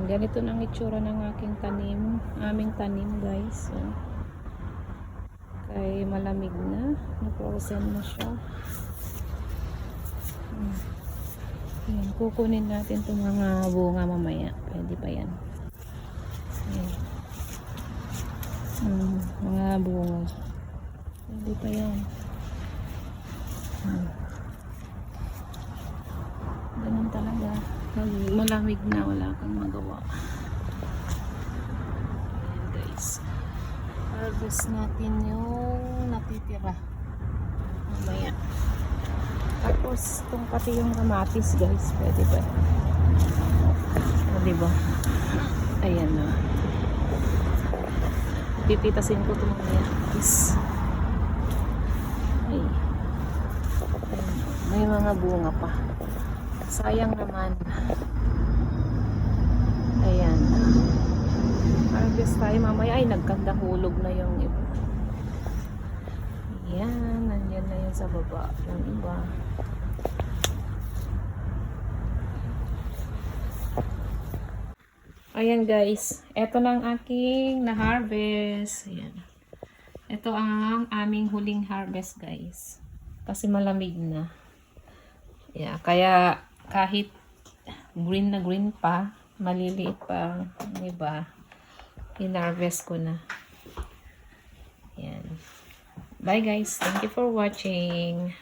Ganito na ang itsura ng aking tanim. Aming tanim, guys. So, kay malamig na. Na-frozen na siya. Ayan, kukunin natin itong mga bunga mamaya. Pwede pa yan. Ayan. Mga bunga. Pwede pa yan. Ganun talaga. Pag malamig na, wala kang magawa. Ayan, guys. Harvest natin yung natitira. Mamaya. Tapos, itong pati yung kamatis, guys. Pwede ba? O, diba? Ayan na. Pipitasin ko itong mga kamatis. Ay. May mga bunga pa. Sayang naman. Ayan. Harvest tayo mamaya. Ay, nagkandahulog na yung iba. Ayan. Nandyan na yun sa baba. Yung iba. Ayan, guys. Ito na ang aking na-harvest. Ayan. Ito ang aming huling harvest, guys. Kasi malamig na. Yeah, kaya kahit green na green pa, maliliit pa, diba? In-harvest ko na. Ayan. Bye, guys. Thank you for watching.